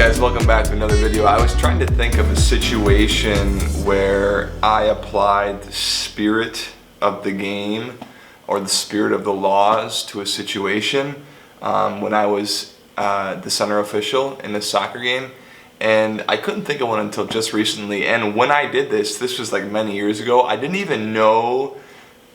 guys, welcome back to another video. I was trying to think of a situation where I applied the spirit of the game or the spirit of the laws to a situation when I was the center official in a soccer game, and I couldn't think of one until just recently. And when I did this was like many years ago. I didn't even know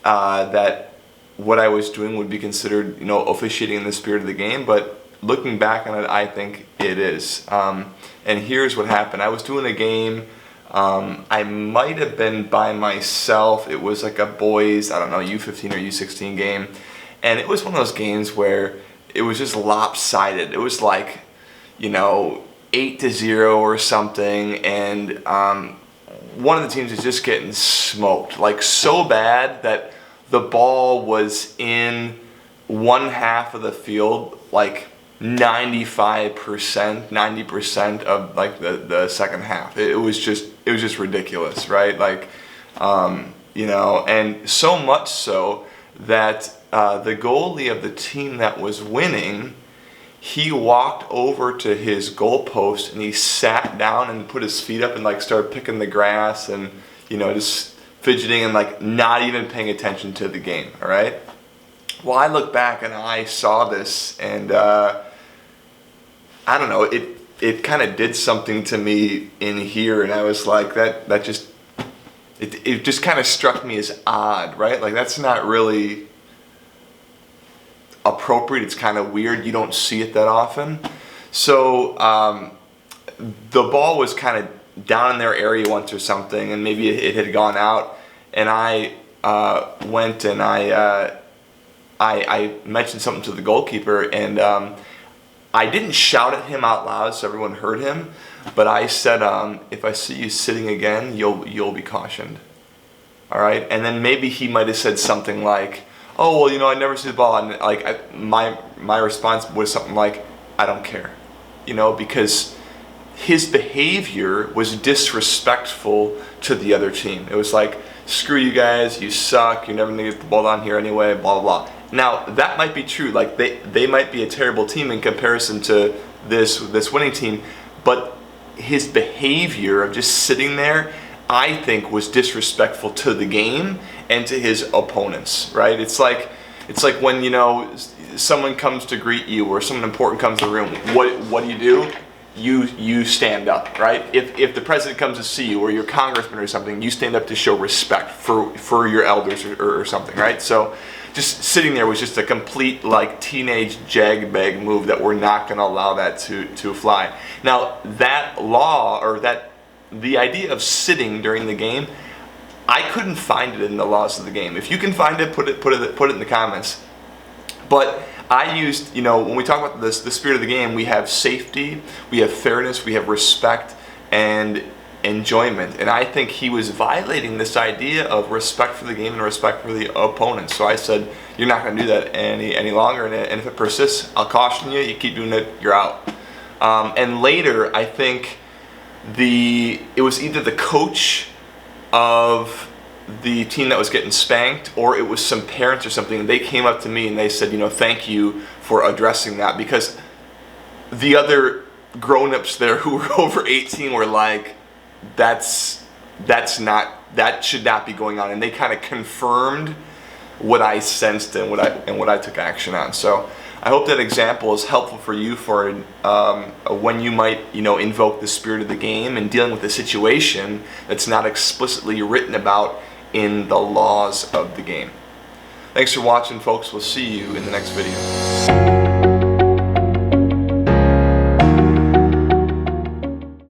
that what I was doing would be considered, officiating in the spirit of the game, but looking back on it, I think it is. And here's what happened. I was doing a game. I might have been by myself. It was like a boys, U15 or U16 game. And it was one of those games where it was just lopsided. It was like, 8-0 or something. And one of the teams is just getting smoked. Like so bad that the ball was in one half of the field, like 90% of like the second half. It was just ridiculous, right? Like, and so much so that the goalie of the team that was winning, he walked over to his goalpost and he sat down and put his feet up and like started picking the grass and just fidgeting and like not even paying attention to the game. All right. Well, I look back and I saw this, and I don't know, it kind of did something to me in here, and I was like, that just kind of struck me as odd, right? Like, that's not really appropriate. It's kind of weird. You don't see it that often. So the ball was kind of down in their area once or something, and maybe it had gone out, and I went and I mentioned something to the goalkeeper, and I didn't shout at him out loud so everyone heard him, but I said, if I see you sitting again, you'll be cautioned. All right? And then maybe he might have said something like, oh, well, I never see the ball. And like my response was something like, I don't care. Because his behavior was disrespectful to the other team. It was like, screw you guys, you suck, you're never gonna get the ball down here anyway, blah, blah, blah. Now, that might be true. Like, they might be a terrible team in comparison to this winning team, but his behavior of just sitting there, I think, was disrespectful to the game and to his opponents, right? It's like when, someone comes to greet you or someone important comes to the room, what do? You stand up, right? If the president comes to see you or your congressman or something, you stand up to show respect for your elders or something, right? So just sitting there was just a complete like teenage jag-bag move that we're not going to allow that to fly. Now that law or the idea of sitting during the game, I couldn't find it in the laws of the game. If you can find it, put it in the comments. But I used, when we talk about this, the spirit of the game, we have safety, we have fairness, we have respect, and enjoyment. And I think he was violating this idea of respect for the game and respect for the opponent. So I said, you're not going to do that any longer. And if it persists, I'll caution you. You keep doing it, you're out. And later, I think it was either the coach of the team that was getting spanked, or it was some parents or something. They came up to me and they said, thank you for addressing that, because the other grown-ups there who were over 18 were like, that should not be going on, and they kind of confirmed what I sensed and what I took action on. So I hope that example is helpful for you for when you might invoke the spirit of the game and dealing with a situation that's not explicitly written about in the laws of the game. Thanks for watching, folks. We'll see you in the next video.